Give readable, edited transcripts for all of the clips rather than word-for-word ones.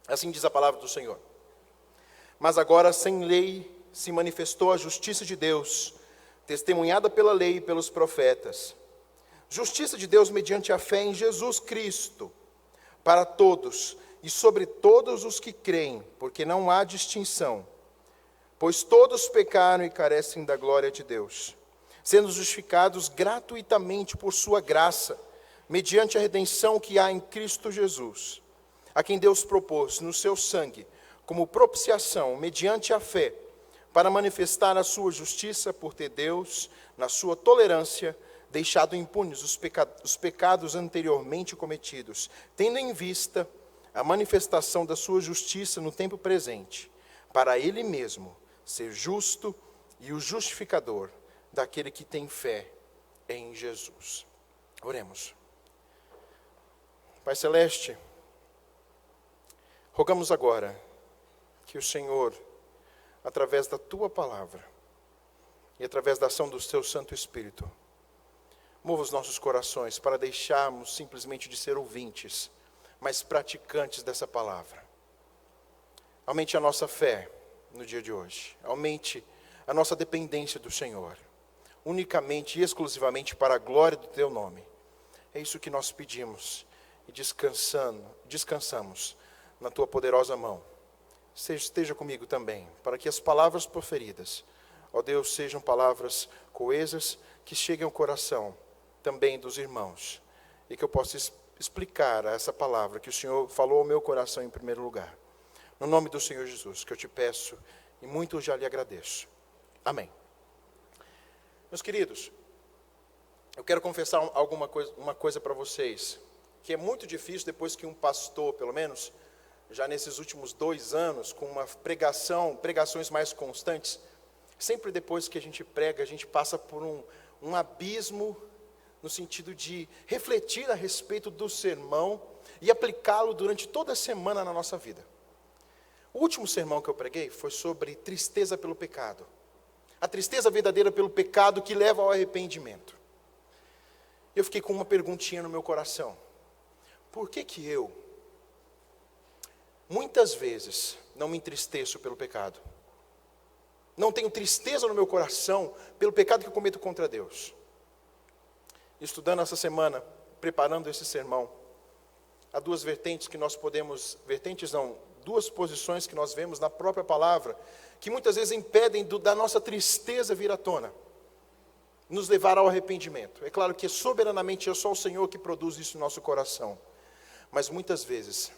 Assim diz a palavra do Senhor. Mas agora, sem lei, se manifestou a justiça de Deus, testemunhada pela lei e pelos profetas. Justiça de Deus mediante a fé em Jesus Cristo, para todos e sobre todos os que creem, porque não há distinção. Pois todos pecaram e carecem da glória de Deus, sendo justificados gratuitamente por sua graça, mediante a redenção que há em Cristo Jesus, a quem Deus propôs no seu sangue, como propiciação, mediante a fé, para manifestar a sua justiça, por ter Deus, na sua tolerância, deixado impunes os pecados anteriormente cometidos, tendo em vista a manifestação da sua justiça no tempo presente, para Ele mesmo ser justo e o justificador daquele que tem fé em Jesus. Oremos. Pai Celeste, rogamos agora que o Senhor, através da Tua palavra e através da ação do Teu Santo Espírito, mova os nossos corações para deixarmos simplesmente de ser ouvintes, mas praticantes dessa palavra. Aumente a nossa fé no dia de hoje. Aumente a nossa dependência do Senhor, unicamente e exclusivamente para a glória do Teu nome. É isso que nós pedimos e descansamos na Tua poderosa mão. Esteja comigo também, para que as palavras proferidas, ó Deus, sejam palavras coesas, que cheguem ao coração também dos irmãos, e que eu possa explicar essa palavra que o Senhor falou ao meu coração em primeiro lugar. No nome do Senhor Jesus, que eu te peço, e muito já lhe agradeço. Amém. Meus queridos, eu quero confessar uma coisa para vocês, que é muito difícil depois que um pastor, pelo menos, já nesses últimos 2 anos, com uma pregações mais constantes, sempre depois que a gente prega, a gente passa por um abismo, no sentido de refletir a respeito do sermão e aplicá-lo durante toda a semana na nossa vida. O último sermão que eu preguei foi sobre tristeza pelo pecado. A tristeza verdadeira pelo pecado que leva ao arrependimento. Eu fiquei com uma perguntinha no meu coração. Por que eu, muitas vezes, não me entristeço pelo pecado? Não tenho tristeza no meu coração pelo pecado que eu cometo contra Deus. Estudando essa semana, preparando esse sermão, há duas vertentes que nós podemos, duas posições que nós vemos na própria palavra, que muitas vezes impedem da nossa tristeza vir à tona, nos levar ao arrependimento. É claro que soberanamente é só o Senhor que produz isso no nosso coração, mas muitas vezes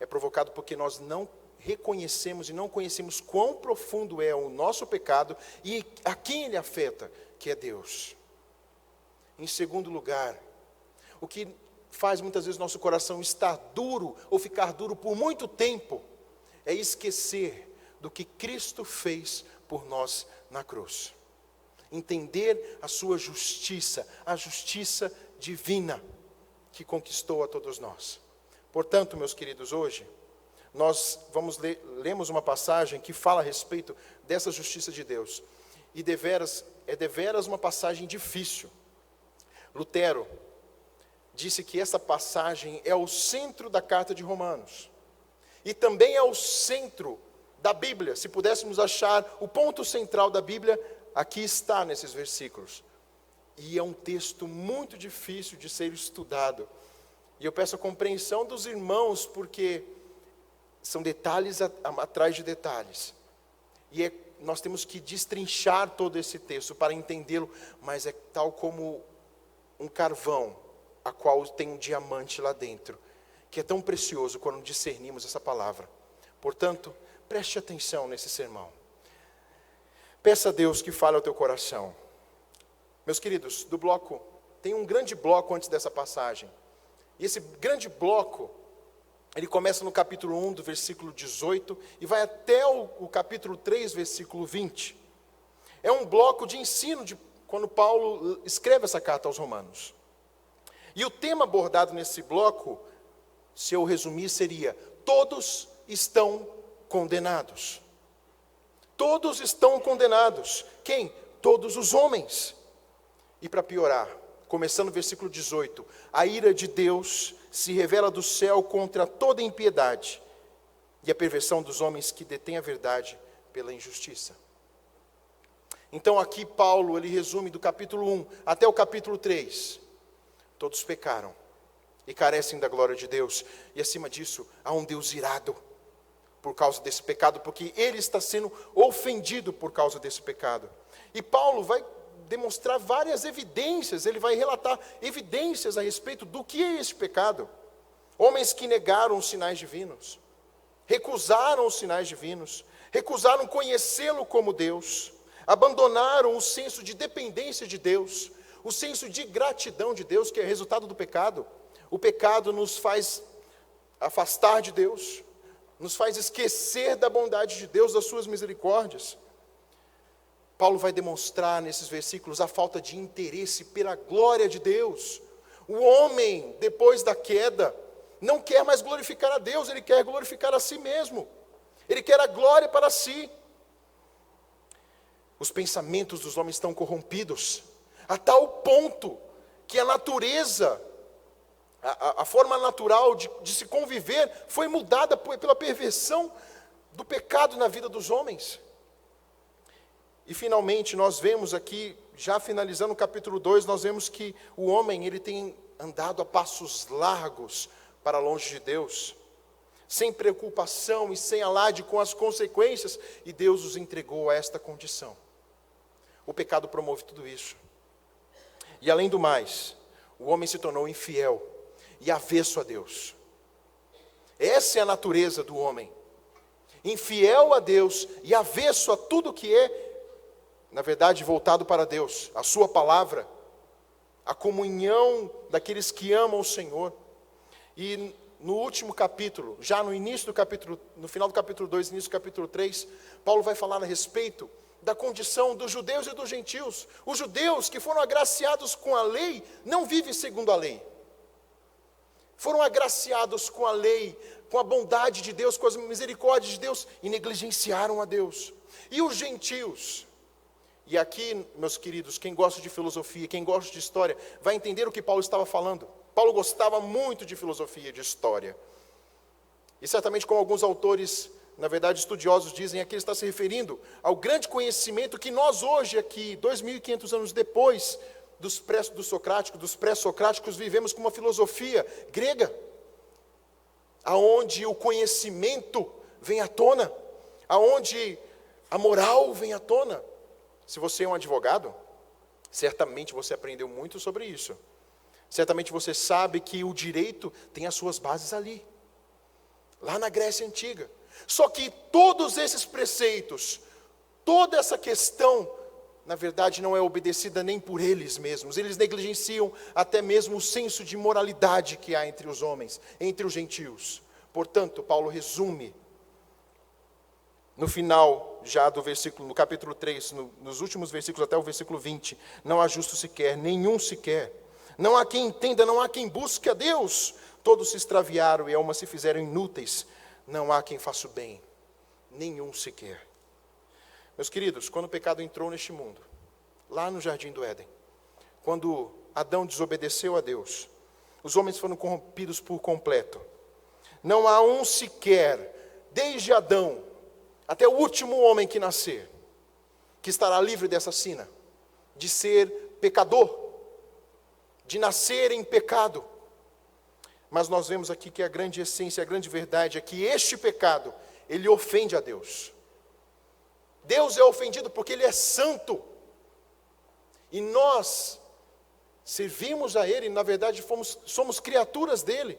é provocado porque nós não reconhecemos e não conhecemos quão profundo é o nosso pecado e a quem ele afeta, que é Deus. Em segundo lugar, o que faz muitas vezes nosso coração estar duro ou ficar duro por muito tempo é esquecer do que Cristo fez por nós na cruz. Entender a sua justiça, a justiça divina que conquistou a todos nós. Portanto, meus queridos, hoje nós lemos uma passagem que fala a respeito dessa justiça de Deus. E é deveras uma passagem difícil. Lutero disse que essa passagem é o centro da carta de Romanos. E também é o centro da Bíblia. Se pudéssemos achar o ponto central da Bíblia, aqui está nesses versículos. E é um texto muito difícil de ser estudado. E eu peço a compreensão dos irmãos, porque são detalhes atrás de detalhes. E nós temos que destrinchar todo esse texto para entendê-lo, mas é tal como um carvão, a qual tem um diamante lá dentro, que é tão precioso quando discernimos essa palavra. Portanto, preste atenção nesse sermão. Peça a Deus que fale ao teu coração. Meus queridos, tem um grande bloco antes dessa passagem. E esse grande bloco, ele começa no capítulo 1, do versículo 18, e vai até o capítulo 3, versículo 20. É um bloco de ensino quando Paulo escreve essa carta aos Romanos. E o tema abordado nesse bloco, se eu resumir, seria: todos estão condenados. Todos estão condenados. Quem? Todos os homens. E para piorar, começando no versículo 18, a ira de Deus se revela do céu contra toda impiedade e a perversão dos homens que detêm a verdade pela injustiça. Então aqui Paulo, ele resume do capítulo 1 até o capítulo 3. Todos pecaram e carecem da glória de Deus. E acima disso, há um Deus irado por causa desse pecado, porque ele está sendo ofendido por causa desse pecado. E Paulo vai demonstrar várias evidências, ele vai relatar evidências a respeito do que é esse pecado. Homens que negaram os sinais divinos, recusaram os sinais divinos, recusaram conhecê-lo como Deus, abandonaram o senso de dependência de Deus, o senso de gratidão de Deus, que é resultado do pecado. O pecado nos faz afastar de Deus, nos faz esquecer da bondade de Deus, das suas misericórdias. Paulo vai demonstrar nesses versículos a falta de interesse pela glória de Deus. O homem, depois da queda, não quer mais glorificar a Deus, ele quer glorificar a si mesmo. Ele quer a glória para si. Os pensamentos dos homens estão corrompidos, a tal ponto que a natureza, a forma natural de se conviver, foi mudada pela perversão do pecado na vida dos homens. E finalmente nós vemos aqui, já finalizando o capítulo 2, nós vemos que o homem, ele tem andado a passos largos para longe de Deus, sem preocupação e sem alarde com as consequências, e Deus os entregou a esta condição. O pecado promove tudo isso. E além do mais, o homem se tornou infiel e avesso a Deus. Essa é a natureza do homem. Infiel a Deus e avesso a tudo que é, na verdade, voltado para Deus, a sua palavra, a comunhão daqueles que amam o Senhor. E no último capítulo, já no início do capítulo, no final do capítulo 2, início do capítulo 3, Paulo vai falar a respeito da condição dos judeus e dos gentios. Os judeus que foram agraciados com a lei, não vivem segundo a lei. Foram agraciados com a lei, com a bondade de Deus, com as misericórdias de Deus, e negligenciaram a Deus. E os gentios? E aqui, meus queridos, quem gosta de filosofia, quem gosta de história, vai entender o que Paulo estava falando. Paulo gostava muito de filosofia e de história. E certamente, como alguns autores, na verdade, estudiosos dizem, aqui ele está se referindo ao grande conhecimento que nós hoje, aqui, 2.500 anos depois dos pré-socráticos, vivemos com uma filosofia grega, aonde o conhecimento vem à tona, aonde a moral vem à tona. Se você é um advogado, certamente você aprendeu muito sobre isso. Certamente você sabe que o direito tem as suas bases ali, lá na Grécia Antiga. Só que todos esses preceitos, toda essa questão, na verdade não é obedecida nem por eles mesmos. Eles negligenciam até mesmo o senso de moralidade que há entre os homens, entre os gentios. Portanto, Paulo resume, no final já do versículo, no capítulo 3, nos últimos versículos até o versículo 20, não há justo sequer, nenhum sequer. Não há quem entenda, não há quem busque a Deus. Todos se extraviaram e a uma se fizeram inúteis. Não há quem faça o bem, nenhum sequer. Meus queridos, quando o pecado entrou neste mundo, lá no jardim do Éden, quando Adão desobedeceu a Deus, os homens foram corrompidos por completo. Não há um sequer, desde Adão até o último homem que nascer, que estará livre dessa sina, de ser pecador, de nascer em pecado. Mas nós vemos aqui que a grande essência, a grande verdade é que este pecado, ele ofende a Deus. Deus é ofendido porque Ele é santo. E nós servimos a Ele, na verdade somos criaturas dEle.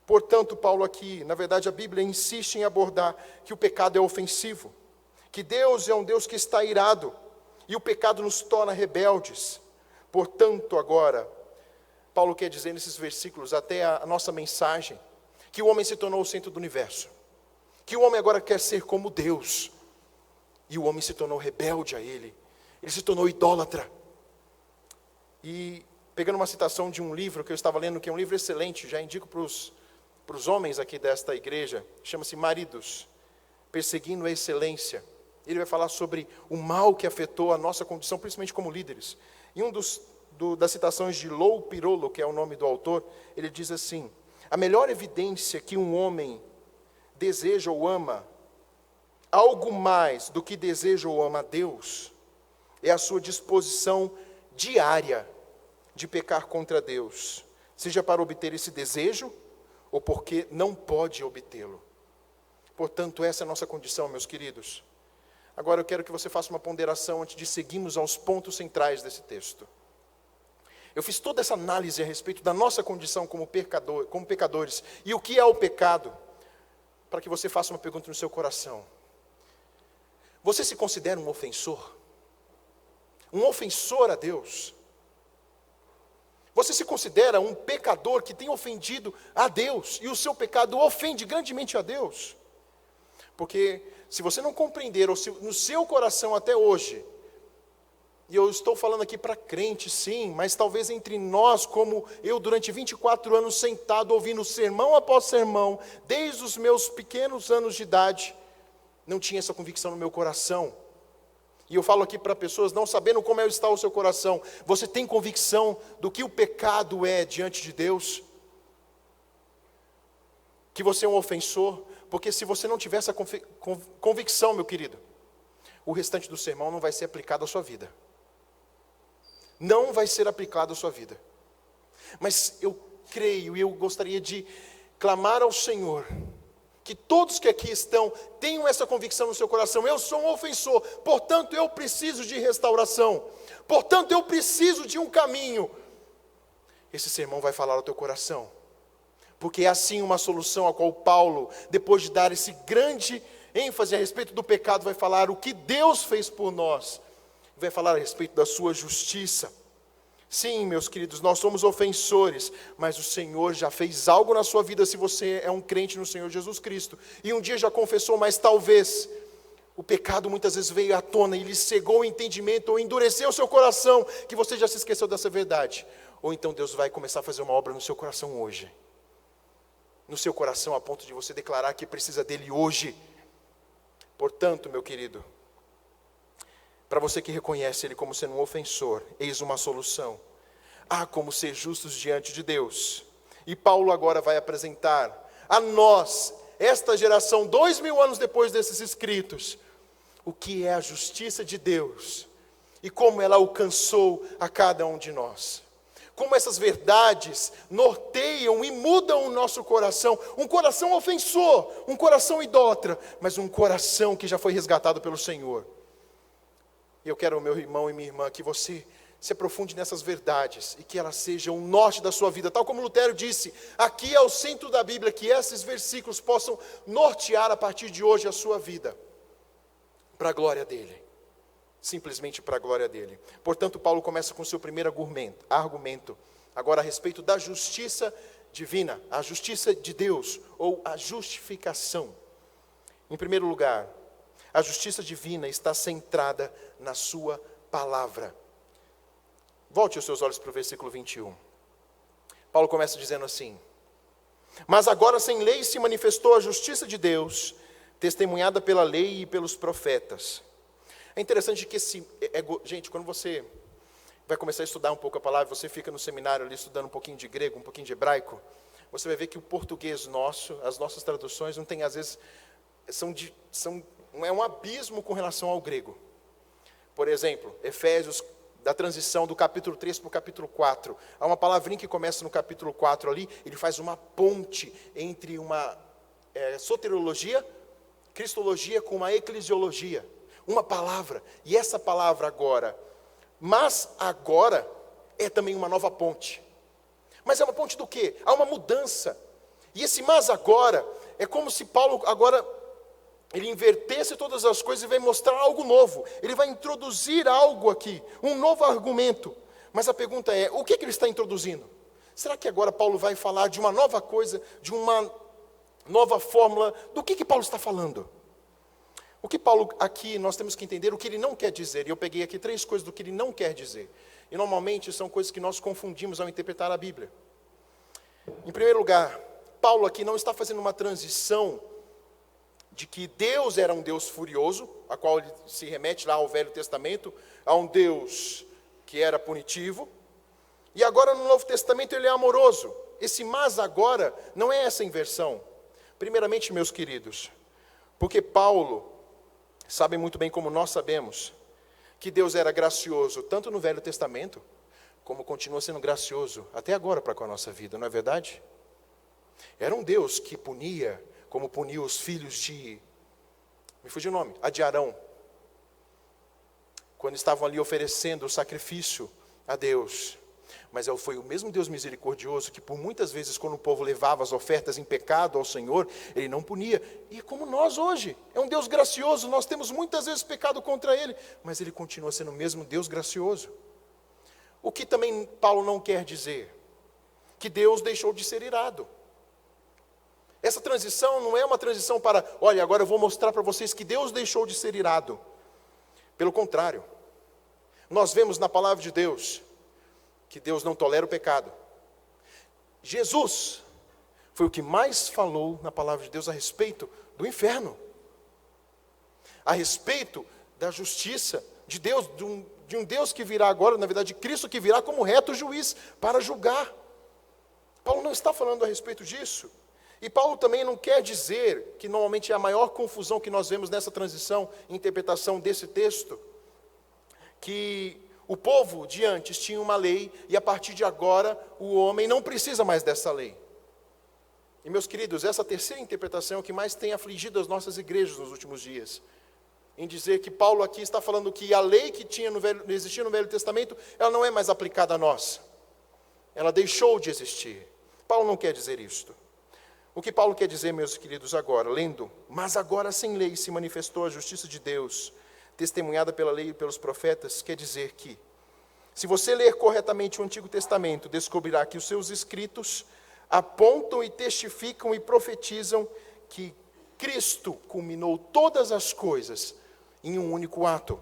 Portanto, Paulo aqui, na verdade a Bíblia insiste em abordar que o pecado é ofensivo. Que Deus é um Deus que está irado. E o pecado nos torna rebeldes. Portanto, agora, Paulo quer dizer nesses versículos, até a nossa mensagem, que o homem se tornou o centro do universo. Que o homem agora quer ser como Deus. E o homem se tornou rebelde a Ele. Ele se tornou idólatra. E, pegando uma citação de um livro que eu estava lendo, que é um livro excelente, já indico para os homens aqui desta igreja, chama-se Maridos, Perseguindo a Excelência. Ele vai falar sobre o mal que afetou a nossa condição, principalmente como líderes. E das citações de Lou Pirolo, que é o nome do autor, ele diz assim: a melhor evidência que um homem deseja ou ama algo mais do que deseja ou ama a Deus, é a sua disposição diária de pecar contra Deus, seja para obter esse desejo ou porque não pode obtê-lo. Portanto, essa é a nossa condição, meus queridos. Agora eu quero que você faça uma ponderação antes de seguirmos aos pontos centrais desse texto. Eu fiz toda essa análise a respeito da nossa condição como pecadores e o que é o pecado, para que você faça uma pergunta no seu coração. Você se considera um ofensor? Um ofensor a Deus? Você se considera um pecador que tem ofendido a Deus e o seu pecado ofende grandemente a Deus? Porque se você não compreender, ou se no seu coração até hoje, e eu estou falando aqui para crente sim, mas talvez entre nós, como eu durante 24 anos sentado ouvindo sermão após sermão, desde os meus pequenos anos de idade, não tinha essa convicção no meu coração. E eu falo aqui para pessoas não sabendo como está o seu coração. Você tem convicção do que o pecado é diante de Deus? Que você é um ofensor? Porque se você não tiver essa convicção, meu querido, o restante do sermão não vai ser aplicado à sua vida. Não vai ser aplicado à sua vida. Mas eu creio e eu gostaria de clamar ao Senhor, que todos que aqui estão tenham essa convicção no seu coração. Eu sou um ofensor, portanto eu preciso de restauração. Portanto eu preciso de um caminho. Esse sermão vai falar ao teu coração. Porque é assim uma solução a qual Paulo, depois de dar esse grande ênfase a respeito do pecado, vai falar o que Deus fez por nós. Vai falar a respeito da sua justiça. Sim, meus queridos, nós somos ofensores, mas o Senhor já fez algo na sua vida se você é um crente no Senhor Jesus Cristo. E um dia já confessou, mas talvez o pecado muitas vezes veio à tona e lhe cegou o entendimento ou endureceu o seu coração, que você já se esqueceu dessa verdade. Ou então Deus vai começar a fazer uma obra no seu coração hoje. No seu coração a ponto de você declarar que precisa dele hoje. Portanto, meu querido, para você que reconhece ele como sendo um ofensor, eis uma solução. Há como ser justos diante de Deus. E Paulo agora vai apresentar a nós, esta geração, 2000 anos depois desses escritos, o que é a justiça de Deus e como ela alcançou a cada um de nós. Como essas verdades norteiam e mudam o nosso coração. Um coração ofensor, um coração idólatra, mas um coração que já foi resgatado pelo Senhor. E eu quero, meu irmão e minha irmã, que você se aprofunde nessas verdades e que elas sejam o norte da sua vida. Tal como Lutero disse, aqui é o centro da Bíblia, que esses versículos possam nortear a partir de hoje a sua vida. Para a glória dele. Simplesmente para a glória dele. Portanto, Paulo começa com o seu primeiro argumento, agora a respeito da justiça divina, a justiça de Deus, ou a justificação. Em primeiro lugar, a justiça divina está centrada na sua palavra. Volte os seus olhos para o versículo 21. Paulo começa dizendo assim: mas agora sem lei se manifestou a justiça de Deus, testemunhada pela lei e pelos profetas. É interessante que gente, quando você vai começar a estudar um pouco a palavra, você fica no seminário ali estudando um pouquinho de grego, um pouquinho de hebraico, você vai ver que o português nosso, as nossas traduções não tem, às vezes, é um abismo com relação ao grego. Por exemplo, Efésios, da transição do capítulo 3 para o capítulo 4, há uma palavrinha que começa no capítulo 4 ali, ele faz uma ponte entre uma soteriologia, cristologia com uma eclesiologia. Uma palavra, e essa palavra agora, mas agora, é também uma nova ponte. Mas é uma ponte do quê? Há uma mudança. E esse mas agora, é como se Paulo agora, ele invertesse todas as coisas e vai mostrar algo novo. Ele vai introduzir algo aqui, um novo argumento. Mas a pergunta é, o que ele está introduzindo? Será que agora Paulo vai falar de uma nova coisa, de uma nova fórmula? Do que Paulo está falando? O que Paulo aqui, nós temos que entender o que ele não quer dizer. E eu peguei aqui 3 coisas do que ele não quer dizer. E normalmente são coisas que nós confundimos ao interpretar a Bíblia. Em primeiro lugar, Paulo aqui não está fazendo uma transição de que Deus era um Deus furioso, a qual ele se remete lá ao Velho Testamento, a um Deus que era punitivo. E agora no Novo Testamento ele é amoroso. Esse mas agora não é essa inversão. Primeiramente, meus queridos, porque Paulo sabe muito bem, como nós sabemos, que Deus era gracioso tanto no Velho Testamento, como continua sendo gracioso até agora para com a nossa vida, não é verdade? Era um Deus que punia, como puniu os filhos de, me fugiu o nome, de Arão, quando estavam ali oferecendo o sacrifício a Deus. Mas foi o mesmo Deus misericordioso que por muitas vezes, quando o povo levava as ofertas em pecado ao Senhor, Ele não punia. E como nós hoje, é um Deus gracioso, nós temos muitas vezes pecado contra Ele, mas Ele continua sendo o mesmo Deus gracioso. O que também Paulo não quer dizer? Que Deus deixou de ser irado. Essa transição não é uma transição para, olha, agora eu vou mostrar para vocês que Deus deixou de ser irado. Pelo contrário, nós vemos na palavra de Deus que Deus não tolera o pecado. Jesus foi o que mais falou na palavra de Deus a respeito do inferno, a respeito da justiça de Deus, de um Deus que virá agora, na verdade, de Cristo que virá como reto juiz para julgar. Paulo não está falando a respeito disso. E Paulo também não quer dizer, que normalmente é a maior confusão que nós vemos nessa transição, interpretação desse texto, que o povo de antes tinha uma lei, e a partir de agora o homem não precisa mais dessa lei. E meus queridos, essa terceira interpretação é o que mais tem afligido as nossas igrejas nos últimos dias. Em dizer que Paulo aqui está falando que a lei que existia no Velho Testamento, ela não é mais aplicada a nós. Ela deixou de existir. Paulo não quer dizer isto. O que Paulo quer dizer, meus queridos, agora, lendo, mas agora sem lei se manifestou a justiça de Deus, testemunhada pela lei e pelos profetas, quer dizer que, se você ler corretamente o Antigo Testamento, descobrirá que os seus escritos apontam e testificam e profetizam que Cristo culminou todas as coisas em um único ato.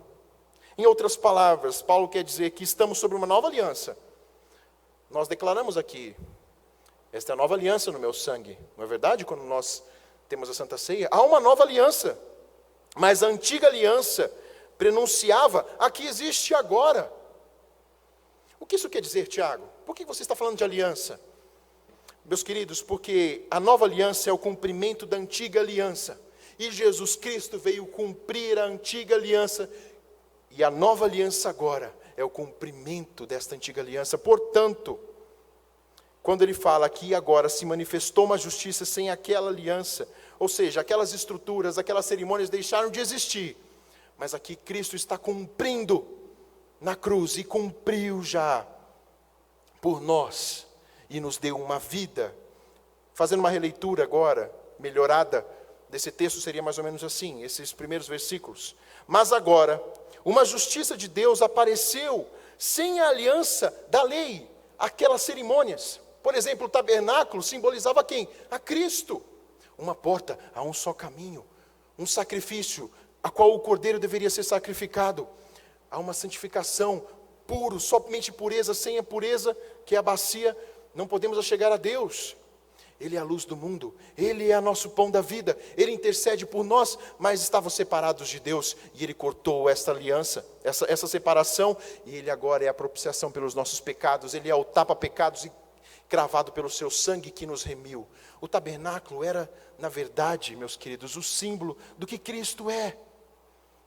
Em outras palavras, Paulo quer dizer que estamos sobre uma nova aliança. Nós declaramos aqui, esta é a nova aliança no meu sangue. Não é verdade? Quando nós temos a Santa Ceia, há uma nova aliança. Mas a antiga aliança prenunciava a que existe agora. O que isso quer dizer, Tiago? Por que você está falando de aliança? Meus queridos, porque a nova aliança é o cumprimento da antiga aliança. E Jesus Cristo veio cumprir a antiga aliança. E a nova aliança agora é o cumprimento desta antiga aliança. Portanto, quando ele fala que agora se manifestou uma justiça sem aquela aliança, ou seja, aquelas estruturas, aquelas cerimônias deixaram de existir. Mas aqui Cristo está cumprindo na cruz, e cumpriu já por nós, e nos deu uma vida. Fazendo uma releitura agora, melhorada, desse texto seria mais ou menos assim, esses primeiros versículos. Mas agora, uma justiça de Deus apareceu sem a aliança da lei, aquelas cerimônias. Por exemplo, o tabernáculo simbolizava quem? A Cristo. Uma porta a um só caminho, um sacrifício, a qual o cordeiro deveria ser sacrificado. Há uma santificação, puro, somente pureza, sem a pureza, que é a bacia, não podemos chegar a Deus. Ele é a luz do mundo, Ele é o nosso pão da vida, Ele intercede por nós, mas estávamos separados de Deus, e Ele cortou esta aliança, essa separação, e Ele agora é a propiciação pelos nossos pecados, Ele é o tapa-pecados, e cravado pelo seu sangue que nos remiu. O tabernáculo era, na verdade, meus queridos, o símbolo do que Cristo é,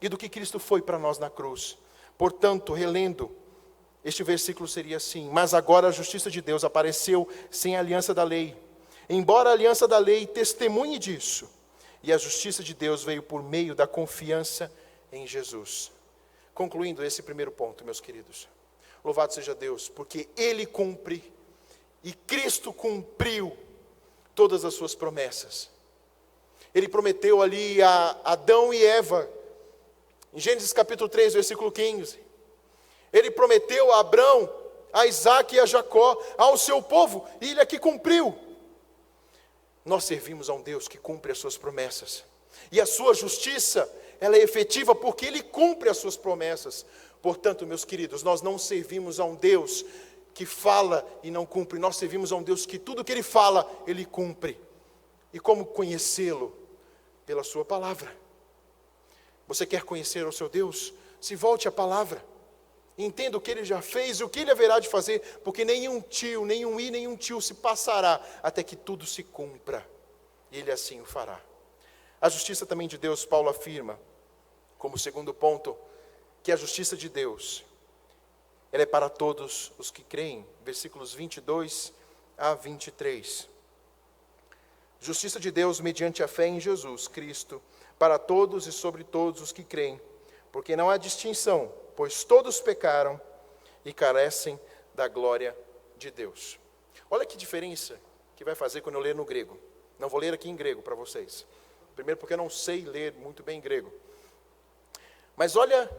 e do que Cristo foi para nós na cruz. Portanto, relendo, este versículo seria assim: mas agora a justiça de Deus apareceu sem a aliança da lei, embora a aliança da lei testemunhe disso, e a justiça de Deus veio por meio da confiança em Jesus. Concluindo esse primeiro ponto, meus queridos, louvado seja Deus, porque Ele cumpre, e Cristo cumpriu todas as suas promessas. Ele prometeu ali a Adão e Eva, em Gênesis capítulo 3, versículo 15. Ele prometeu a Abraão, a Isaac e a Jacó, ao seu povo, e Ele aqui cumpriu. Nós servimos a um Deus que cumpre as suas promessas. E a sua justiça, ela é efetiva porque Ele cumpre as suas promessas. Portanto, meus queridos, nós não servimos a um Deus que fala e não cumpre. Nós servimos a um Deus que tudo que Ele fala, Ele cumpre. E como conhecê-lo? Pela sua palavra. Você quer conhecer o seu Deus? Se volte à palavra. Entenda o que Ele já fez e o que Ele haverá de fazer, porque nenhum tio se passará até que tudo se cumpra. e Ele assim o fará. A justiça também de Deus, Paulo afirma, como segundo ponto, que a justiça de Deus, ela é para todos os que creem. Versículos 22 a 23. Justiça de Deus mediante a fé em Jesus Cristo, para todos e sobre todos os que creem, porque não há distinção, pois todos pecaram e carecem da glória de Deus. Olha que diferença que vai fazer quando eu ler no grego. Não vou ler aqui em grego para vocês. Primeiro porque eu não sei ler muito bem grego. Mas olha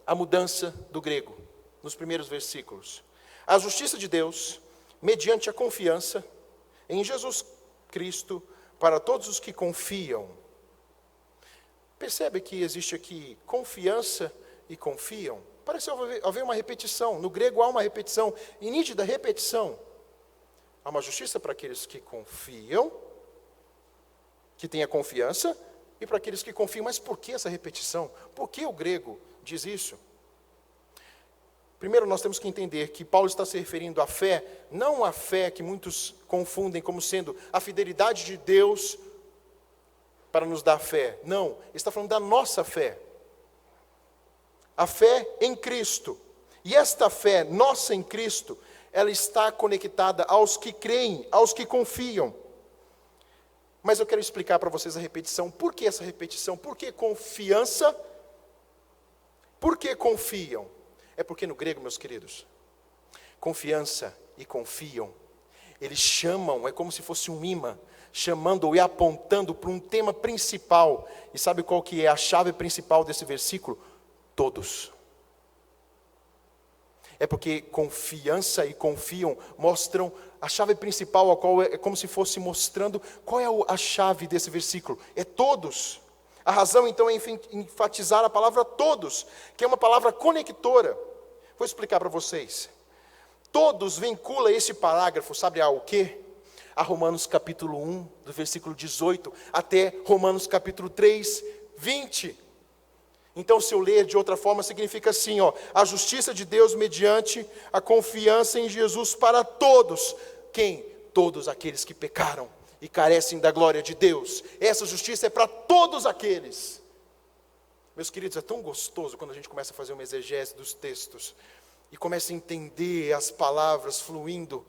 a mudança do grego nos primeiros versículos. A justiça de Deus, mediante a confiança em Jesus Cristo, para todos os que confiam. Percebe que existe aqui confiança e confiam? Parece haver uma repetição. No grego há uma repetição, e nítida repetição. Há uma justiça para aqueles que confiam, que têm a confiança, e para aqueles que confiam. Mas por que essa repetição? Por que o grego diz isso? Primeiro nós temos que entender que Paulo está se referindo à fé, não à fé que muitos confundem como sendo a fidelidade de Deus para nos dar fé. Não, ele está falando da nossa fé. A fé em Cristo. E esta fé nossa em Cristo, ela está conectada aos que creem, aos que confiam. Mas eu quero explicar para vocês a repetição. Por que essa repetição? Por que confiança? Por que confiam? É porque no grego, meus queridos, confiança e confiam, eles chamam, é como se fosse um imã, chamando e apontando para um tema principal. E sabe qual que é a chave principal desse versículo? Todos. É porque confiança e confiam mostram a chave principal, a qual é como se fosse mostrando qual é a chave desse versículo. É todos. A razão, então, é enfatizar a palavra todos, que é uma palavra conectora. Vou explicar para vocês. Todos vincula esse parágrafo, sabe ao quê? A Romanos capítulo 1, do versículo 18, até Romanos capítulo 3, 20. Então, se eu ler de outra forma, significa assim, a justiça de Deus mediante a confiança em Jesus para todos. Quem? Todos aqueles que pecaram e carecem da glória de Deus. Essa justiça é para todos aqueles. Meus queridos, é tão gostoso quando a gente começa a fazer uma exegese dos textos e começa a entender as palavras fluindo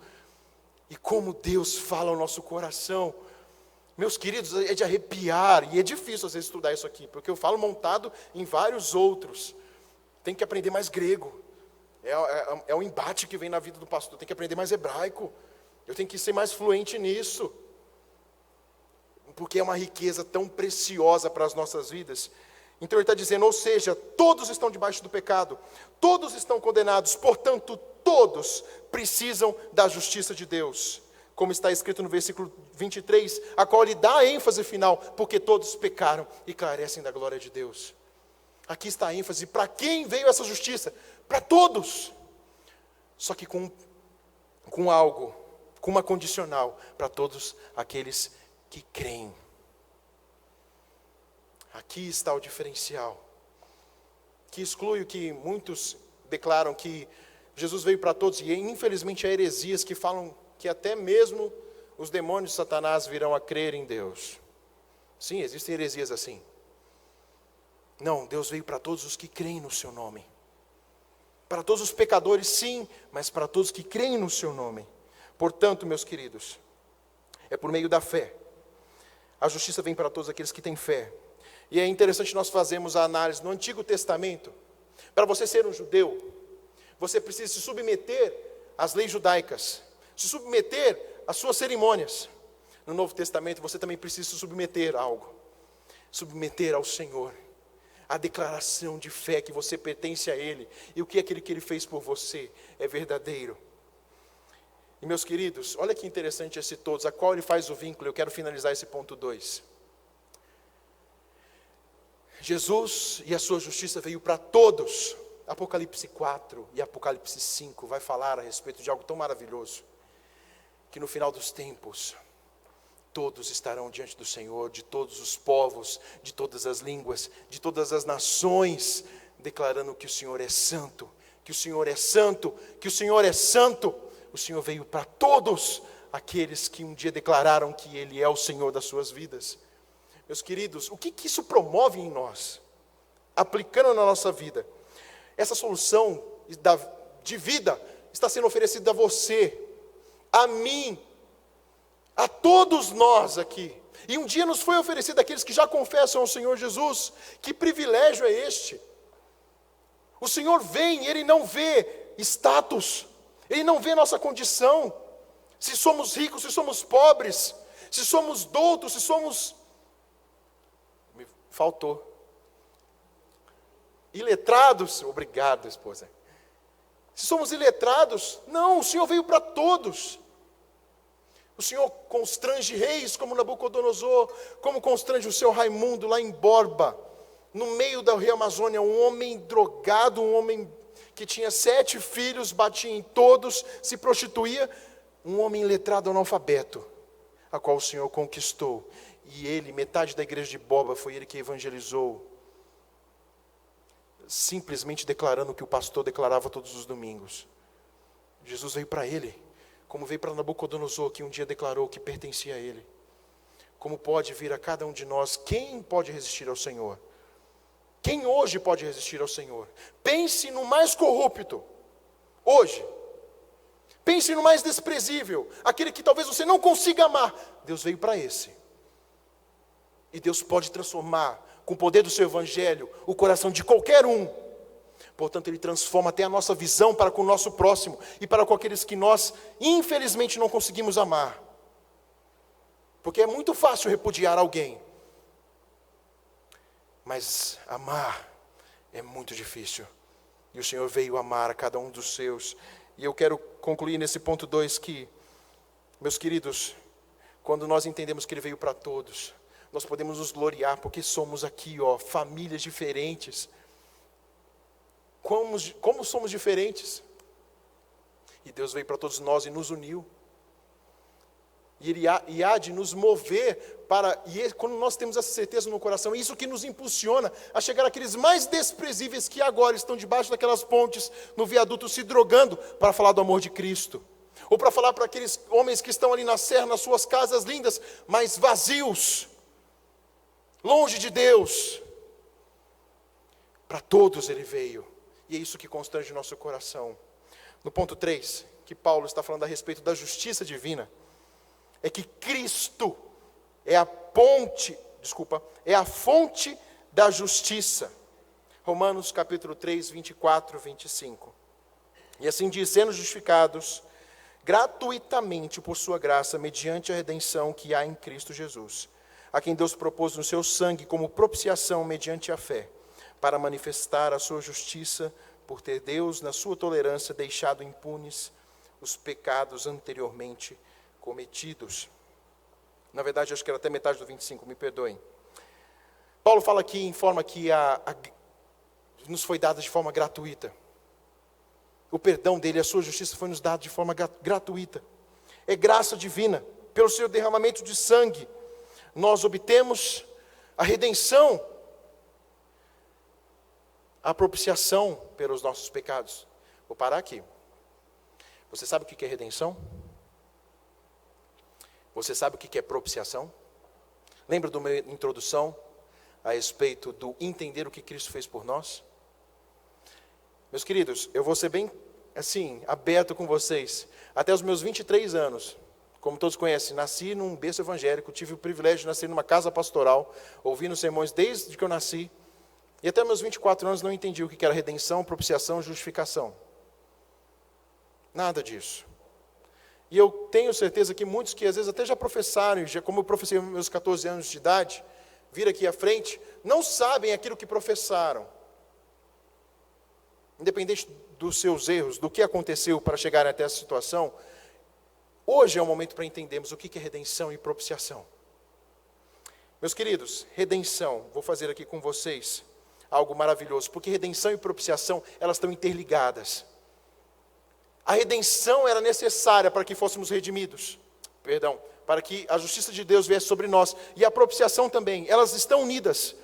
e como Deus fala ao nosso coração. Meus queridos, é de arrepiar, e é difícil às vezes estudar isso aqui, porque eu falo montado em vários outros. Tem que aprender mais grego. É um embate que vem na vida do pastor. Tem que aprender mais hebraico. Eu tenho que ser mais fluente nisso. Porque é uma riqueza tão preciosa para as nossas vidas. Então ele está dizendo, ou seja, todos estão debaixo do pecado, todos estão condenados, portanto, todos precisam da justiça de Deus. Como está escrito no versículo 23, a qual ele dá a ênfase final, porque todos pecaram e carecem da glória de Deus. Aqui está a ênfase, para quem veio essa justiça? Para todos. Só que com algo, com uma condicional, para todos aqueles que creem. Aqui está o diferencial, que exclui o que muitos declaram que Jesus veio para todos, e infelizmente há heresias que falam que até mesmo os demônios de Satanás virão a crer em Deus. Sim, existem heresias assim. Não, Deus veio para todos os que creem no seu nome. Para todos os pecadores, sim, mas para todos que creem no seu nome. Portanto, meus queridos, é por meio da fé. A justiça vem para todos aqueles que têm fé. E é interessante nós fazermos a análise no Antigo Testamento. Para você ser um judeu, você precisa se submeter às leis judaicas, se submeter às suas cerimônias. No Novo Testamento você também precisa se submeter a algo. Submeter ao Senhor. A declaração de fé que você pertence a Ele. E o que aquele que Ele fez por você é verdadeiro. E meus queridos, olha que interessante esse todos, a qual Ele faz o vínculo. Eu quero finalizar esse ponto 2. Jesus e a sua justiça veio para todos. Apocalipse 4 e Apocalipse 5 vai falar a respeito de algo tão maravilhoso. Que no final dos tempos, todos estarão diante do Senhor, de todos os povos, de todas as línguas, de todas as nações, declarando que o Senhor é santo, que o Senhor é santo, que o Senhor é santo. O Senhor veio para todos aqueles que um dia declararam que Ele é o Senhor das suas vidas. Meus queridos, o que isso promove em nós? Aplicando na nossa vida. Essa solução de vida está sendo oferecida a você, a mim, a todos nós aqui. E um dia nos foi oferecido àqueles que já confessam ao Senhor Jesus. Que privilégio é este? O Senhor vem, Ele não vê status, Ele não vê nossa condição, se somos ricos, se somos pobres, se somos doutos, se somos... Me faltou. Iletrados, obrigado, esposa. Se somos iletrados, não, o Senhor veio para todos. O Senhor constrange reis como Nabucodonosor, como constrange o seu Raimundo lá em Borba, no meio da Rio Amazônia, um homem drogado, um homem que tinha 7 filhos, batia em todos, se prostituía, um homem letrado analfabeto, a qual o Senhor conquistou. E ele, metade da igreja de Borba, foi ele que evangelizou, simplesmente declarando o que o pastor declarava todos os domingos. Jesus veio para ele, como veio para Nabucodonosor, que um dia declarou que pertencia a ele. Como pode vir a cada um de nós? Quem pode resistir ao Senhor? Quem hoje pode resistir ao Senhor? Pense no mais corrupto, hoje. Pense no mais desprezível, aquele que talvez você não consiga amar. Deus veio para esse. E Deus pode transformar, com o poder do seu evangelho, o coração de qualquer um. Portanto, Ele transforma até a nossa visão para com o nosso próximo e para com aqueles que nós, infelizmente, não conseguimos amar. Porque é muito fácil repudiar alguém. Mas amar é muito difícil. E o Senhor veio amar a cada um dos seus. E eu quero concluir nesse ponto 2 que, meus queridos, quando nós entendemos que Ele veio para todos, nós podemos nos gloriar porque somos aqui, famílias diferentes. Como somos diferentes. E Deus veio para todos nós e nos uniu. E há de nos mover para... E quando nós temos essa certeza no coração, é isso que nos impulsiona a chegar àqueles mais desprezíveis que agora estão debaixo daquelas pontes, no viaduto, se drogando para falar do amor de Cristo. Ou para falar para aqueles homens que estão ali na serra, nas suas casas lindas, mas vazios, longe de Deus. Para todos Ele veio. E é isso que constrange o nosso coração. No ponto 3, que Paulo está falando a respeito da justiça divina, é que Cristo é a fonte da justiça. Romanos capítulo 3, 24, 25. E assim diz, sendo justificados gratuitamente por sua graça, mediante a redenção que há em Cristo Jesus, a quem Deus propôs no seu sangue como propiciação mediante a fé, para manifestar a sua justiça, por ter Deus, na sua tolerância, deixado impunes os pecados anteriormente cometidos. Na verdade, acho que era até metade do 25, me perdoem. Paulo fala aqui, informa que nos foi dada de forma gratuita. O perdão dele, a sua justiça foi nos dada de forma gratuita. É graça divina, pelo seu derramamento de sangue. Nós obtemos a redenção, a propiciação pelos nossos pecados. Vou parar aqui. Você sabe o que é redenção? Você sabe o que é propiciação? Lembra da minha introdução a respeito do entender o que Cristo fez por nós? Meus queridos, eu vou ser bem, aberto com vocês. Até os meus 23 anos, como todos conhecem, nasci num berço evangélico, tive o privilégio de nascer numa casa pastoral, ouvindo sermões desde que eu nasci. E até meus 24 anos não entendi o que era redenção, propiciação, justificação. Nada disso. E eu tenho certeza que muitos que às vezes até já professaram, como eu professei aos meus 14 anos de idade, vir aqui à frente, não sabem aquilo que professaram. Independente dos seus erros, do que aconteceu para chegar até essa situação, hoje é o momento para entendermos o que é redenção e propiciação. Meus queridos, redenção, vou fazer aqui com vocês algo maravilhoso, porque redenção e propiciação, elas estão interligadas. A redenção era necessária para que fôssemos redimidos, para que a justiça de Deus viesse sobre nós, e a propiciação também, elas estão unidas.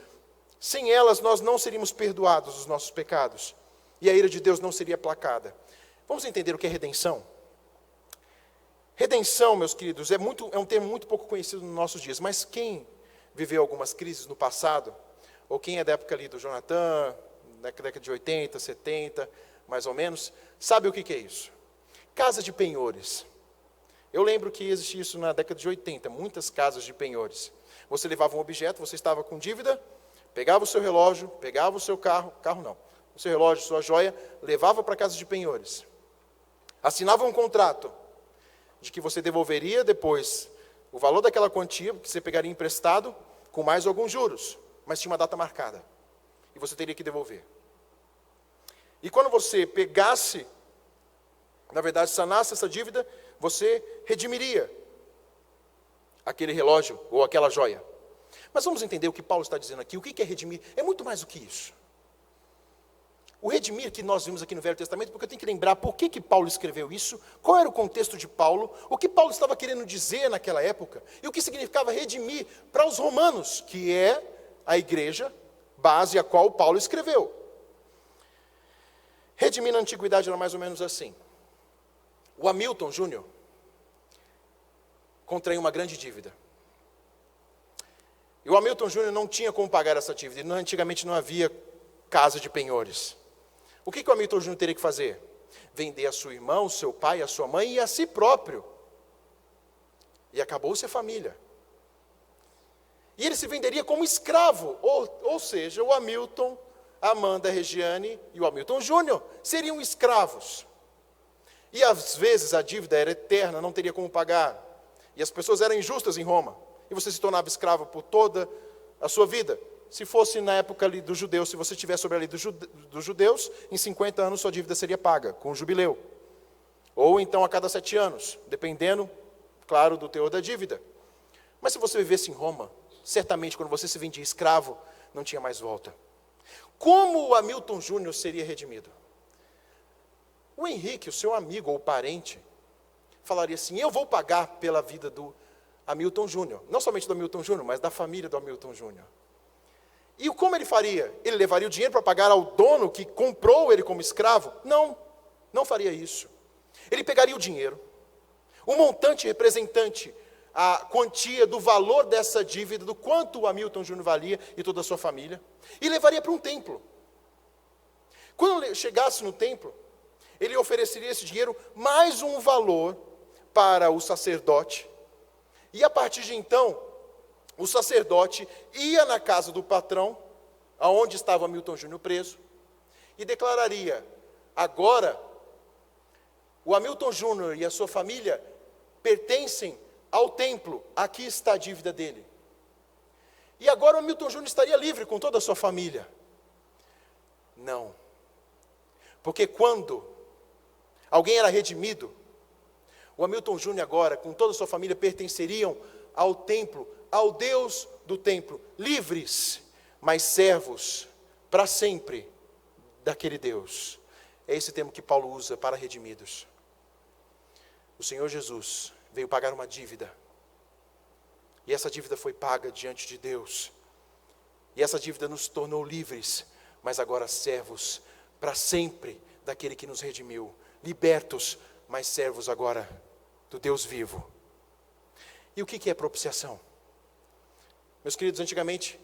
Sem elas, nós não seríamos perdoados dos nossos pecados, e a ira de Deus não seria aplacada. Vamos entender o que é redenção? Redenção, meus queridos, é um termo muito pouco conhecido nos nossos dias, mas quem viveu algumas crises no passado, ou quem é da época ali do Jonathan, da década de 80, 70, mais ou menos, sabe o que é isso? Casa de penhores. Eu lembro que existia isso na década de 80, muitas casas de penhores. Você levava um objeto, você estava com dívida, pegava o seu relógio, pegava o seu carro não, o seu relógio, sua joia, levava para a casa de penhores. Assinava um contrato de que você devolveria depois o valor daquela quantia, que você pegaria emprestado, com mais alguns juros, mas tinha uma data marcada, e você teria que devolver. E quando você pegasse, na verdade, sanasse essa dívida, você redimiria aquele relógio ou aquela joia. Mas vamos entender o que Paulo está dizendo aqui. O que é redimir? É muito mais do que isso. O redimir que nós vimos aqui no Velho Testamento, porque eu tenho que lembrar por que Paulo escreveu isso, qual era o contexto de Paulo, o que Paulo estava querendo dizer naquela época, e o que significava redimir para os romanos, que é a igreja base a qual Paulo escreveu. Redimir na antiguidade era mais ou menos assim. O Hamilton Júnior contraiu uma grande dívida. E o Hamilton Júnior não tinha como pagar essa dívida. Antigamente não havia casa de penhores. O que o Hamilton Júnior teria que fazer? Vender a sua irmã, o seu pai, a sua mãe e a si próprio. E acabou-se a família. E ele se venderia como escravo. Ou seja, o Hamilton, a Amanda, a Regiane e o Hamilton Júnior seriam escravos. E às vezes a dívida era eterna, não teria como pagar. E as pessoas eram injustas em Roma. E você se tornava escravo por toda a sua vida. Se fosse na época ali dos judeus, se você estivesse sobre a lei dos judeus, em 50 anos sua dívida seria paga, com o jubileu. Ou então a cada 7 anos, dependendo, claro, do teor da dívida. Mas se você vivesse em Roma, certamente quando você se vendia escravo, não tinha mais volta. Como o Hamilton Júnior seria redimido? O Henrique, o seu amigo ou parente, falaria assim: eu vou pagar pela vida do Hamilton Júnior. Não somente do Hamilton Júnior, mas da família do Hamilton Júnior. E como ele faria? Ele levaria o dinheiro para pagar ao dono que comprou ele como escravo? Não, não faria isso. Ele pegaria o dinheiro, o montante representante, a quantia do valor dessa dívida, do quanto o Hamilton Júnior valia e toda a sua família, e levaria para um templo. Quando ele chegasse no templo, ele ofereceria esse dinheiro mais um valor para o sacerdote. E a partir de então, o sacerdote ia na casa do patrão, aonde estava Hamilton Júnior preso, e declararia: agora, o Hamilton Júnior e a sua família pertencem ao templo, aqui está a dívida dele. E agora o Hamilton Júnior estaria livre com toda a sua família. Não. Porque quando alguém era redimido, o Hamilton Júnior agora, com toda a sua família, pertenceriam ao templo, ao Deus do templo, livres, mas servos para sempre daquele Deus. É esse termo que Paulo usa para redimidos. O Senhor Jesus veio pagar uma dívida, e essa dívida foi paga diante de Deus, e essa dívida nos tornou livres, mas agora servos para sempre daquele que nos redimiu, libertos, mas servos agora do Deus vivo. E o que é propiciação? Meus queridos, antigamente,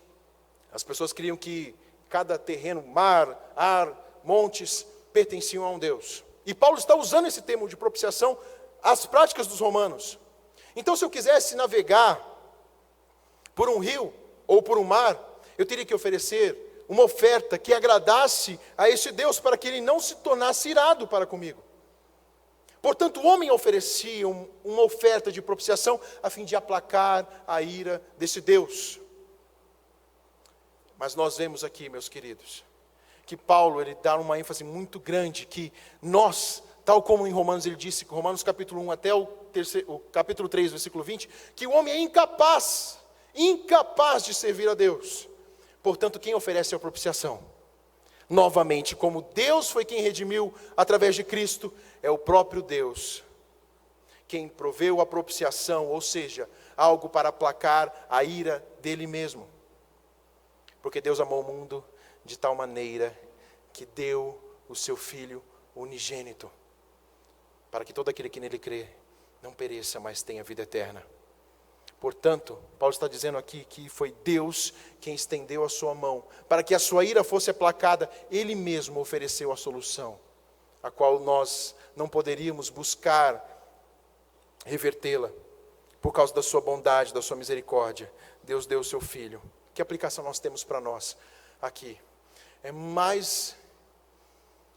as pessoas criam que cada terreno, mar, ar, montes, pertenciam a um Deus. E Paulo está usando esse termo de propiciação às práticas dos romanos. Então, se eu quisesse navegar por um rio ou por um mar, eu teria que oferecer uma oferta que agradasse a esse Deus, para que ele não se tornasse irado para comigo. Portanto, o homem oferecia uma oferta de propiciação a fim de aplacar a ira desse Deus. Mas nós vemos aqui, meus queridos, que Paulo ele dá uma ênfase muito grande, que nós, tal como em Romanos ele disse, Romanos capítulo 1 até o capítulo 3, versículo 20, que o homem é incapaz de servir a Deus. Portanto, quem oferece a propiciação? Novamente, como Deus foi quem redimiu através de Cristo, é o próprio Deus quem proveu a propiciação, ou seja, algo para aplacar a ira dele mesmo. Porque Deus amou o mundo de tal maneira que deu o seu Filho unigênito, para que todo aquele que nele crê não pereça, mas tenha vida eterna. Portanto, Paulo está dizendo aqui que foi Deus quem estendeu a sua mão, para que a sua ira fosse aplacada. Ele mesmo ofereceu a solução, a qual nós não poderíamos buscar revertê-la. Por causa da sua bondade, da sua misericórdia, Deus deu o seu Filho. Que aplicação nós temos para nós aqui? É mais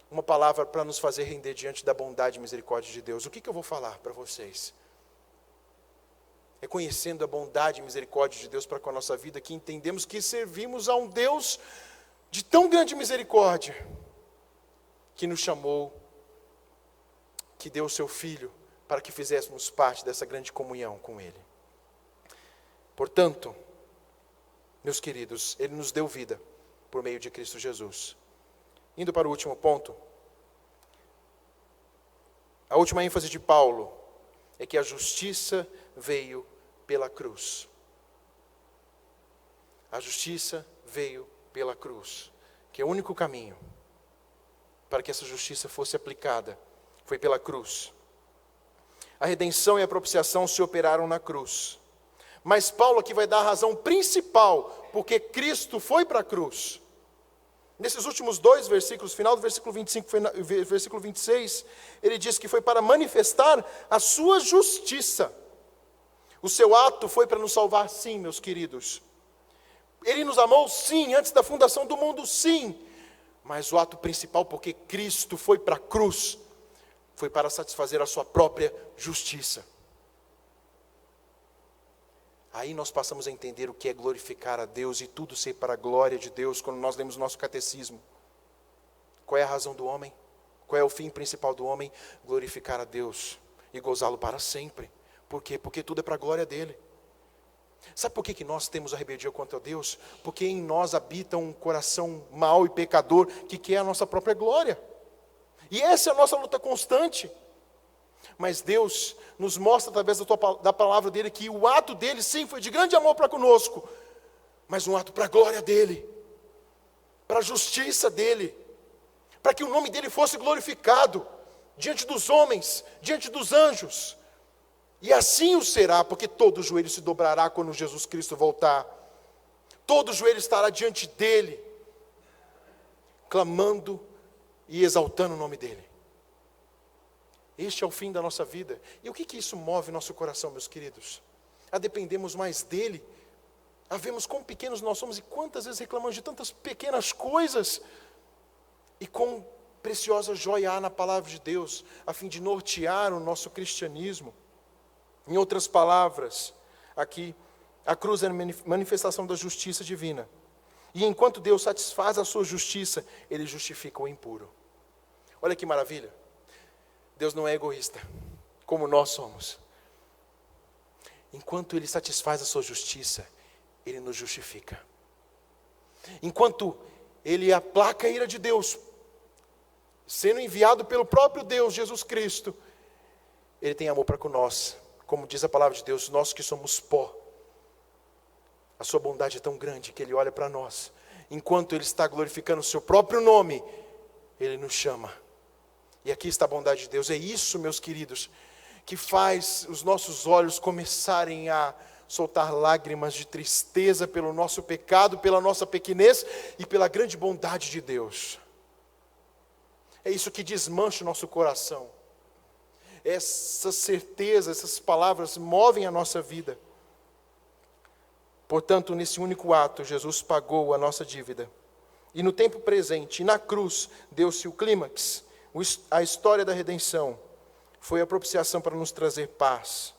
uma palavra para nos fazer render diante da bondade e misericórdia de Deus. O que eu vou falar para vocês? É conhecendo a bondade e misericórdia de Deus para com a nossa vida que entendemos que servimos a um Deus de tão grande misericórdia, que nos chamou, que deu o seu Filho para que fizéssemos parte dessa grande comunhão com Ele. Portanto, meus queridos, Ele nos deu vida por meio de Cristo Jesus. Indo para o último ponto, a última ênfase de Paulo é que a justiça veio pela cruz. A justiça veio pela cruz, que é o único caminho para que essa justiça fosse aplicada, foi pela cruz. A redenção e a propiciação se operaram na cruz. Mas Paulo aqui vai dar a razão principal porque Cristo foi para a cruz. Nesses últimos 2 versículos, final do versículo 25 e versículo 26, ele diz que foi para manifestar a sua justiça. O seu ato foi para nos salvar, sim, meus queridos. Ele nos amou, sim, antes da fundação do mundo, sim. Mas o ato principal, porque Cristo foi para a cruz, foi para satisfazer a sua própria justiça. Aí nós passamos a entender o que é glorificar a Deus e tudo ser para a glória de Deus quando nós lemos o nosso catecismo. Qual é a razão do homem? Qual é o fim principal do homem? Glorificar a Deus e gozá-lo para sempre. Por quê? Porque tudo é para a glória dele. Sabe por que nós temos a rebeldia contra Deus? Porque em nós habita um coração mau e pecador que quer a nossa própria glória. E essa é a nossa luta constante. Mas Deus nos mostra através da palavra dele que o ato dele sim foi de grande amor para conosco, mas um ato para a glória dele, para a justiça dele, para que o nome dele fosse glorificado diante dos homens, diante dos anjos. E assim o será, porque todo joelho se dobrará quando Jesus Cristo voltar. Todo joelho estará diante dele, clamando e exaltando o nome dele. Este é o fim da nossa vida. E o que isso move nosso coração, meus queridos? A dependermos mais dele, a vermos quão pequenos nós somos e quantas vezes reclamamos de tantas pequenas coisas, e quão preciosa joia há na palavra de Deus, a fim de nortear o nosso cristianismo. Em outras palavras, aqui, a cruz é a manifestação da justiça divina. E enquanto Deus satisfaz a sua justiça, Ele justifica o impuro. Olha que maravilha. Deus não é egoísta, como nós somos. Enquanto Ele satisfaz a sua justiça, Ele nos justifica. Enquanto Ele aplaca a ira de Deus, sendo enviado pelo próprio Deus, Jesus Cristo, Ele tem amor para com nós. Como diz a palavra de Deus, nós que somos pó. A sua bondade é tão grande que Ele olha para nós. Enquanto Ele está glorificando o seu próprio nome, Ele nos chama. E aqui está a bondade de Deus. É isso, meus queridos, que faz os nossos olhos começarem a soltar lágrimas de tristeza pelo nosso pecado, pela nossa pequenez e pela grande bondade de Deus. É isso que desmancha o nosso coração. Essa certeza, essas palavras movem a nossa vida. Portanto, nesse único ato, Jesus pagou a nossa dívida. E no tempo presente, na cruz, deu-se o clímax. A história da redenção foi a propiciação para nos trazer paz.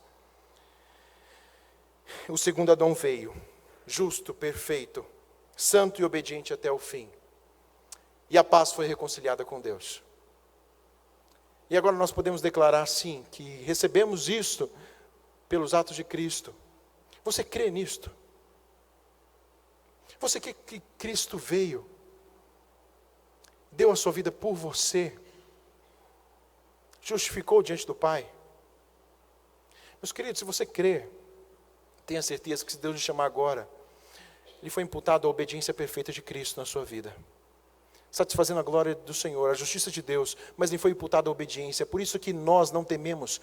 O segundo Adão veio, justo, perfeito, santo e obediente até o fim. E a paz foi reconciliada com Deus. E agora nós podemos declarar sim, que recebemos isto pelos atos de Cristo. Você crê nisto? Você crê que Cristo veio, deu a sua vida por você, justificou diante do Pai? Meus queridos, se você crê, tenha certeza que se Deus lhe chamar agora, lhe foi imputado a obediência perfeita de Cristo na sua vida, satisfazendo a glória do Senhor, a justiça de Deus, mas lhe foi imputada a obediência. Por isso que nós não tememos,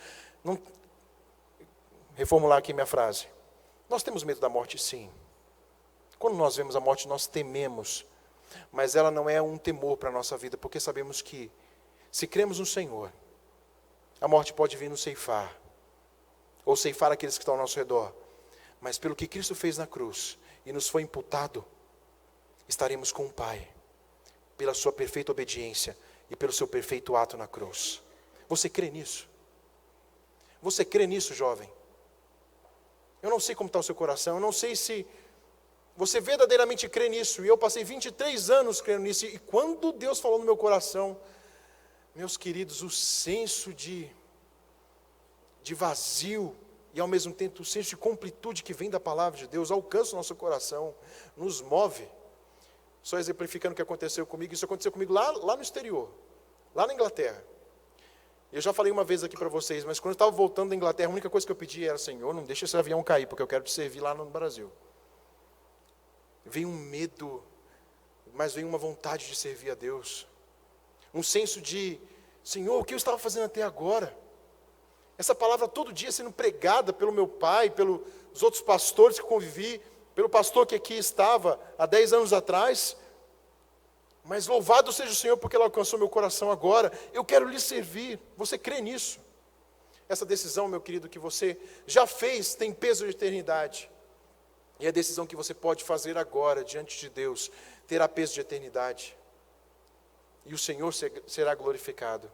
reformular aqui minha frase. Nós temos medo da morte, sim. Quando nós vemos a morte, nós tememos. Mas ela não é um temor para a nossa vida, porque sabemos que, se cremos no Senhor, a morte pode vir nos ceifar, ou ceifar aqueles que estão ao nosso redor. Mas pelo que Cristo fez na cruz, e nos foi imputado, estaremos com o Pai, pela sua perfeita obediência, e pelo seu perfeito ato na cruz. Você crê nisso? Você crê nisso, jovem? Eu não sei como está o seu coração, eu não sei se você verdadeiramente crê nisso. E eu passei 23 anos crendo nisso. E quando Deus falou no meu coração, meus queridos, o senso de vazio e ao mesmo tempo o senso de completude que vem da palavra de Deus alcança o nosso coração, nos move. Só exemplificando o que aconteceu comigo, isso aconteceu comigo lá no exterior, lá na Inglaterra. Eu já falei uma vez aqui para vocês, mas quando eu estava voltando da Inglaterra, a única coisa que eu pedi era: Senhor, não deixa esse avião cair, porque eu quero te servir lá no Brasil. Veio um medo, mas veio uma vontade de servir a Deus. Um senso de: Senhor, o que eu estava fazendo até agora? Essa palavra todo dia sendo pregada pelo meu pai, pelos outros pastores que convivi, pelo pastor que aqui estava há 10 anos atrás. Mas louvado seja o Senhor porque ela alcançou meu coração agora. Eu quero lhe servir. Você crê nisso? Essa decisão, meu querido, que você já fez, tem peso de eternidade. E a decisão que você pode fazer agora, diante de Deus, terá peso de eternidade. E o Senhor será glorificado.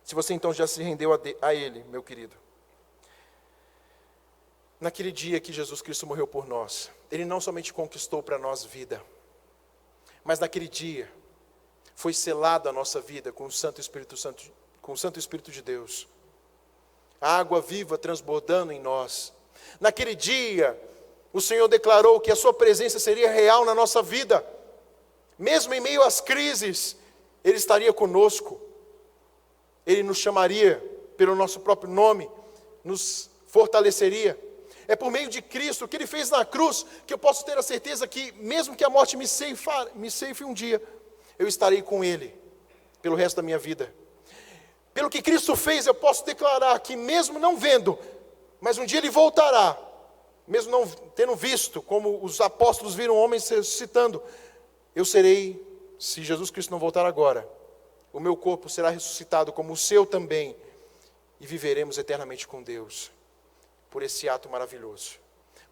Se você então já se rendeu a Ele, meu querido. Naquele dia que Jesus Cristo morreu por nós, Ele não somente conquistou para nós vida, mas naquele dia foi selada a nossa vida com o Santo Espírito Santo, com o Santo Espírito de Deus. A água viva transbordando em nós. Naquele dia, o Senhor declarou que a sua presença seria real na nossa vida. Mesmo em meio às crises, Ele estaria conosco. Ele nos chamaria pelo nosso próprio nome, nos fortaleceria. É por meio de Cristo, o que Ele fez na cruz, que eu posso ter a certeza que, mesmo que a morte me ceife um dia, eu estarei com Ele, pelo resto da minha vida. Pelo que Cristo fez, eu posso declarar que, mesmo não vendo, mas um dia Ele voltará, mesmo não tendo visto, como os apóstolos viram homens ressuscitando, eu serei, se Jesus Cristo não voltar agora, o meu corpo será ressuscitado como o seu também, e viveremos eternamente com Deus. Por esse ato maravilhoso,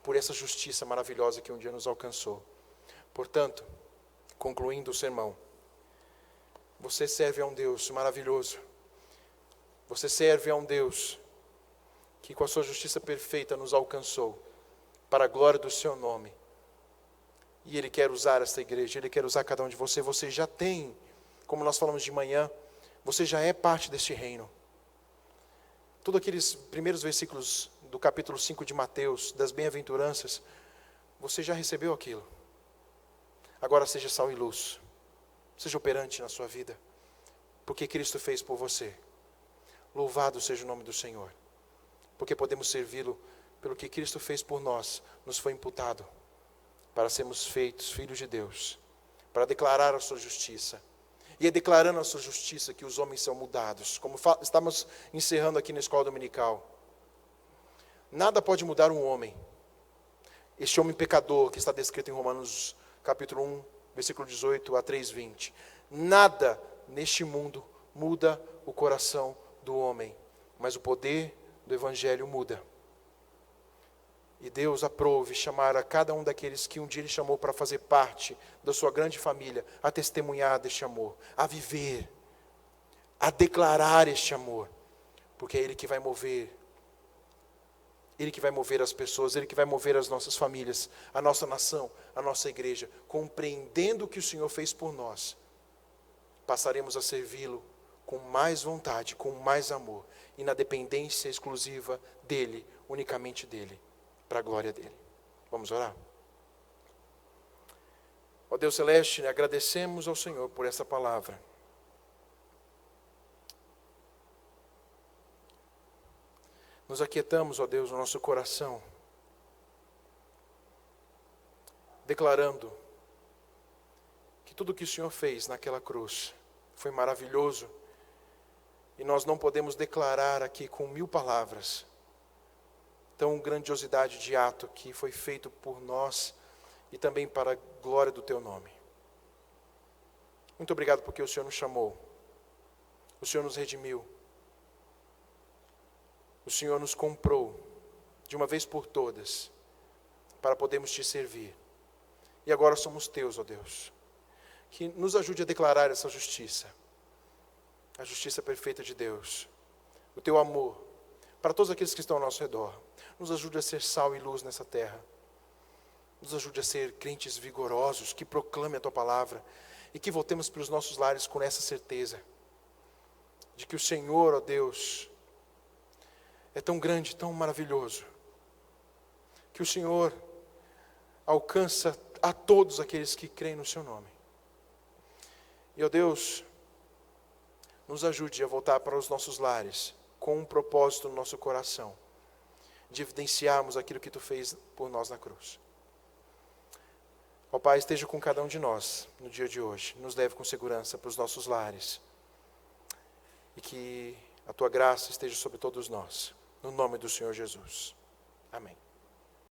por essa justiça maravilhosa que um dia nos alcançou. Portanto, concluindo o sermão, você serve a um Deus maravilhoso, você serve a um Deus que com a sua justiça perfeita nos alcançou, para a glória do seu nome, e Ele quer usar esta igreja, Ele quer usar cada um de vocês. Você já tem, como nós falamos de manhã, você já é parte deste reino. Todos aqueles primeiros versículos do capítulo 5 de Mateus, das bem-aventuranças, você já recebeu aquilo. Agora seja sal e luz, seja operante na sua vida, porque Cristo fez por você. Louvado seja o nome do Senhor, porque podemos servi-lo pelo que Cristo fez por nós, nos foi imputado, para sermos feitos filhos de Deus, para declarar a sua justiça. E é declarando a sua justiça que os homens são mudados, como estamos encerrando aqui na escola dominical. Nada pode mudar um homem. Este homem pecador que está descrito em Romanos capítulo 1, versículo 18 a 3:20. Nada neste mundo muda o coração do homem, mas o poder do Evangelho muda. E Deus aprove chamar a cada um daqueles que um dia Ele chamou para fazer parte da sua grande família, a testemunhar deste amor, a viver, a declarar este amor, porque é Ele que vai mover. Ele que vai mover as pessoas, Ele que vai mover as nossas famílias, a nossa nação, a nossa igreja. Compreendendo o que o Senhor fez por nós, passaremos a servi-lo com mais vontade, com mais amor, e na dependência exclusiva dEle, unicamente dEle, para a glória dEle. Vamos orar? Ó Deus Celeste, agradecemos ao Senhor por essa palavra. Nos aquietamos, ó Deus, no nosso coração, declarando que tudo o que o Senhor fez naquela cruz foi maravilhoso, e nós não podemos declarar aqui com 1000 palavras tão grandiosidade de ato que foi feito por nós e também para a glória do teu nome. Muito obrigado porque o Senhor nos chamou, o Senhor nos redimiu, o Senhor nos comprou de uma vez por todas para podermos te servir. E agora somos teus, ó Deus. Que nos ajude a declarar essa justiça, a justiça perfeita de Deus, o teu amor para todos aqueles que estão ao nosso redor. Nos ajude a ser sal e luz nessa terra. Nos ajude a ser crentes vigorosos, que proclamem a tua palavra e que voltemos para os nossos lares com essa certeza de que o Senhor, ó Deus, é tão grande, tão maravilhoso, que o Senhor alcança a todos aqueles que creem no seu nome. E, ó Deus, nos ajude a voltar para os nossos lares com um propósito no nosso coração, de evidenciarmos aquilo que tu fez por nós na cruz. Ó Pai, esteja com cada um de nós no dia de hoje, nos leve com segurança para os nossos lares, e que a tua graça esteja sobre todos nós, no nome do Senhor Jesus. Amém.